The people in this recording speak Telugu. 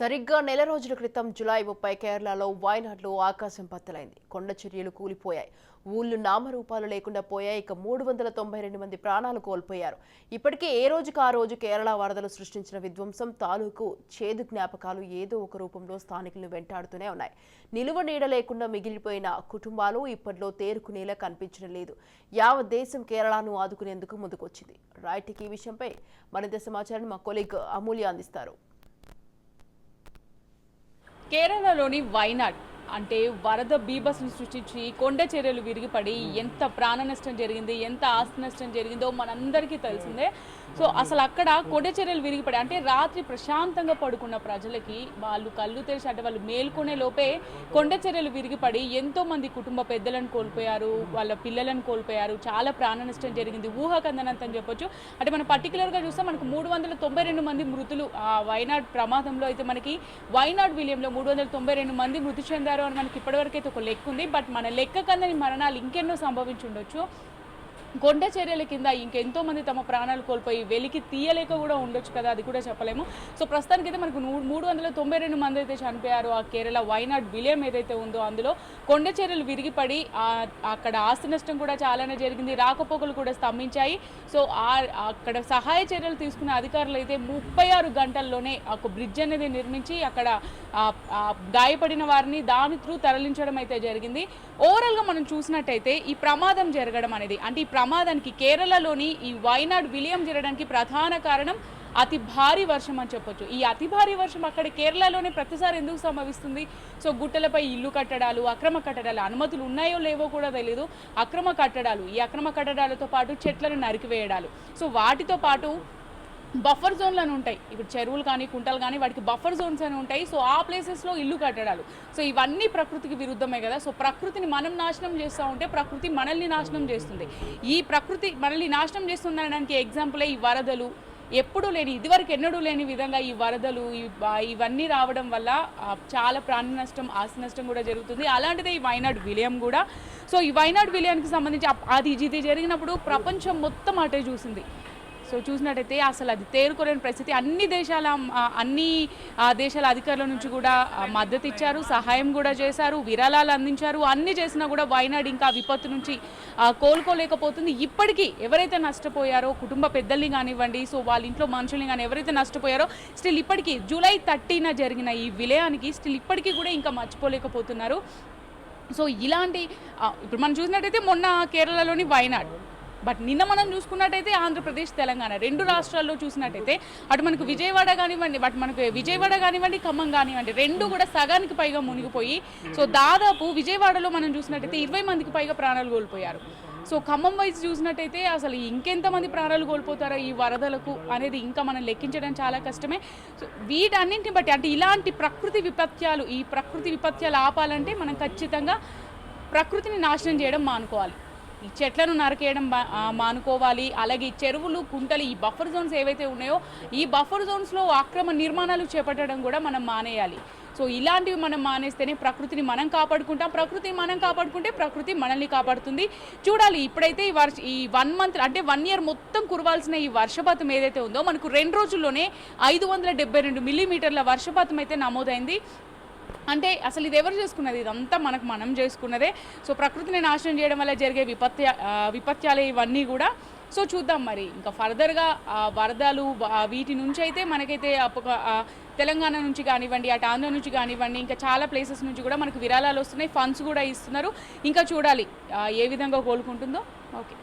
సరిగ్గా నెల రోజుల క్రితం జులై 30 కేరళలో వాయనాడ్లో ఆకాశం బద్దలైంది. కొండ చర్యలు కూలిపోయాయి. ఊళ్ళు నామరూపాలు లేకుండా పోయాయి. ఇక 392 మంది ప్రాణాలు కోల్పోయారు. ఇప్పటికే ఏ రోజుకు ఆ రోజు కేరళ వరదలు సృష్టించిన విధ్వంసం తాలూకు చేదు జ్ఞాపకాలు ఏదో ఒక రూపంలో స్థానికులను వెంటాడుతూనే ఉన్నాయి. నిలువ నీడ లేకుండా మిగిలిపోయిన కుటుంబాలు ఇప్పట్లో తేరుకునేలా కనిపించడం లేదు. యావత్ దేశం కేరళను ఆదుకునేందుకు ముందుకొచ్చింది. రైట్, ఈ విషయంపై మరింత సమాచారం మా కొలీగ్ అమూల్య అందిస్తారు. కేరళలోని వైనాడ్ అంటే వరద బీభత్సం సృష్టించి కొండ చర్యలు విరిగిపడి ఎంత ప్రాణ నష్టం జరిగింది, ఎంత ఆస్తి నష్టం జరిగిందో మనందరికీ తెలిసిందే. సో అసలు అక్కడ కొండ చర్యలు విరిగిపడి అంటే రాత్రి ప్రశాంతంగా పడుకున్న ప్రజలకి వాళ్ళు కళ్ళు తెరిచి అంటే వాళ్ళు మేల్కొనే లోపే కొండ చర్యలు విరిగిపడి ఎంతో మంది కుటుంబ పెద్దలను కోల్పోయారు, వాళ్ళ పిల్లలను కోల్పోయారు, చాలా ప్రాణ నష్టం జరిగింది. ఊహకందనంత అని చెప్పొచ్చు. అంటే మనం పర్టికులర్గా చూస్తే మనకు 392 మంది మృతులు ఆ వైనాడ్ ప్రమాదంలో అయితే మనకి వైనాడ్ విలియంలో 392 మంది మృతి చెందారు అని మనకి ఇప్పటివరకు అయితే ఒక లెక్క ఉంది. బట్ మన లెక్క కందని మరణాలు ఇంకెన్నో సంభవించి ఉండొచ్చు. కొండ చర్యల కింద ఇంకెంతో మంది తమ ప్రాణాలు కోల్పోయి వెలికి తీయలేక కూడా ఉండొచ్చు కదా, అది కూడా చెప్పలేము. సో ప్రస్తుతానికి అయితే మనకు 392 మంది అయితే చనిపోయారు. ఆ కేరళ వైనాడ్ విలియం ఏదైతే ఉందో అందులో కొండ చర్యలు విరిగిపడి అక్కడ ఆస్తి నష్టం కూడా చాలానే జరిగింది. రాకపోకలు కూడా స్తంభించాయి. సో అక్కడ సహాయ చర్యలు తీసుకున్న అధికారులు అయితే 36 గంటల్లోనే ఒక బ్రిడ్జ్ అనేది నిర్మించి అక్కడ గాయపడిన వారిని దాని త్రూ తరలించడం అయితే జరిగింది. ఓవరాల్గా మనం చూసినట్టయితే ఈ ప్రమాదం జరగడం అనేది అంటే ఈ ప్రమాదానికి కేరళలోని ఈ వైనాడ్ విలియం జరగడానికి ప్రధాన కారణం అతి భారీ వర్షం అని చెప్పొచ్చు. ఈ అతి భారీ వర్షం అక్కడ కేరళలోనే ప్రతిసారి ఎందుకు సంభవిస్తుంది? సో గుట్టలపై ఇల్లు కట్టడాలు, అక్రమ కట్టడాలు, అనుమతులు ఉన్నాయో లేవో కూడా తెలియదు. అక్రమ కట్టడాలు, ఈ అక్రమ కట్టడాలతో పాటు చెట్లను నరికివేయడాలు, సో వాటితో పాటు బఫర్ జోన్లను ఉంటాయి. ఇప్పుడు చెరువులు కానీ కుంటలు కానీ వాటికి బఫర్ జోన్స్ అని ఉంటాయి. సో ఆ ప్లేసెస్లో ఇల్లు కట్టడాలు, సో ఇవన్నీ ప్రకృతికి విరుద్ధమే కదా. సో ప్రకృతిని మనం నాశనం చేస్తూ ఉంటే ప్రకృతి మనల్ని నాశనం చేస్తుంది. ఈ ప్రకృతి మనల్ని నాశనం చేస్తుంది అనడానికి ఎగ్జాంపులే ఈ వరదలు. ఎప్పుడూ లేని, ఇదివరకు ఎన్నడూ లేని విధంగా ఈ వరదలు ఇవన్నీ రావడం వల్ల చాలా ప్రాణ నష్టం, ఆస్తి నష్టం కూడా జరుగుతుంది. అలాంటిదే ఈ వైనాడ్ విలియం కూడా. సో ఈ వైనాడ్ విలియానికి సంబంధించి అది ఇది జరిగినప్పుడు ప్రపంచం మొత్తం అటే చూసింది. సో చూసినట్టయితే అసలు అది తేరుకోలేని పరిస్థితి. అన్ని దేశాల అధికారుల నుంచి కూడా మద్దతు ఇచ్చారు, సహాయం కూడా చేశారు, విరాళాలు అందించారు. అన్ని చేసినా కూడా వైనాడ్ ఇంకా విపత్తు నుంచి కోలుకోలేకపోతుంది. ఇప్పటికీ ఎవరైతే నష్టపోయారో కుటుంబ పెద్దల్ని కానివ్వండి, సో వాళ్ళ ఇంట్లో మనుషుల్ని కానీ ఎవరైతే నష్టపోయారో స్టిల్ ఇప్పటికీ జూలై 30న జరిగిన ఈ విలయానికి స్టిల్ ఇప్పటికీ కూడా ఇంకా మర్చిపోలేకపోతున్నారు. సో ఇలాంటి ఇప్పుడు మనం చూసినట్టయితే మొన్న కేరళలోని వైనాడ్, బట్ నిన్న మనం చూసుకున్నట్టయితే ఆంధ్రప్రదేశ్, తెలంగాణ 2 రాష్ట్రాల్లో చూసినట్టయితే అటు మనకు విజయవాడ కానివ్వండి, ఖమ్మం కానివ్వండి, 2 కూడా సగానికి పైగా మునిగిపోయి, సో దాదాపు విజయవాడలో మనం చూసినట్టయితే 20 మందికి పైగా ప్రాణాలు కోల్పోయారు. సో ఖమ్మం వైజ్ చూసినట్టయితే అసలు ఇంకెంతమంది ప్రాణాలు కోల్పోతారో ఈ వరదలకు అనేది ఇంకా మనం లెక్కించడం చాలా కష్టమే. సో వీటన్నింటిని బట్టి అంటే ఇలాంటి ఈ ప్రకృతి విపత్యాలు ఆపాలంటే మనం ఖచ్చితంగా ప్రకృతిని నాశనం చేయడం మానుకోవాలి, ఈ చెట్లను నరికేయడం మానుకోవాలి. అలాగే ఈ చెరువులు, కుంటలు, ఈ బఫర్ జోన్స్ ఏవైతే ఉన్నాయో ఈ బఫర్ జోన్స్లో అక్రమ నిర్మాణాలు చేపట్టడం కూడా మనం మానేయాలి. సో ఇలాంటివి మనం మానేస్తేనే ప్రకృతిని మనం కాపాడుకుంటాం. ప్రకృతిని మనం కాపాడుకుంటే ప్రకృతి మనల్ని కాపాడుతుంది. చూడాలి, ఇప్పుడైతే ఈ 1 మంత్ అంటే 1 ఇయర్ మొత్తం కురవాల్సిన ఈ వర్షపాతం ఏదైతే ఉందో మనకు 2 రోజుల్లోనే 572 మిల్లీమీటర్ల వర్షపాతం అయితే నమోదైంది. అంటే అసలు ఇది ఎవరు చేసుకున్నది? ఇదంతా మనం చేసుకున్నదే. సో ప్రకృతిని నాశనం చేయడం వల్ల జరిగే విపత్యాలే ఇవన్నీ కూడా. సో చూద్దాం మరి ఇంకా ఫర్దర్గా వరదలు వీటి నుంచి అయితే మనకైతే తెలంగాణ నుంచి కానివ్వండి, అటు ఆంధ్ర నుంచి కానివ్వండి, ఇంకా చాలా ప్లేసెస్ నుంచి కూడా మనకు విరాళాలు వస్తున్నాయి, ఫండ్స్ కూడా ఇస్తున్నారు. ఇంకా చూడాలి ఏ విధంగా కోలుకుంటుందో. ఓకే.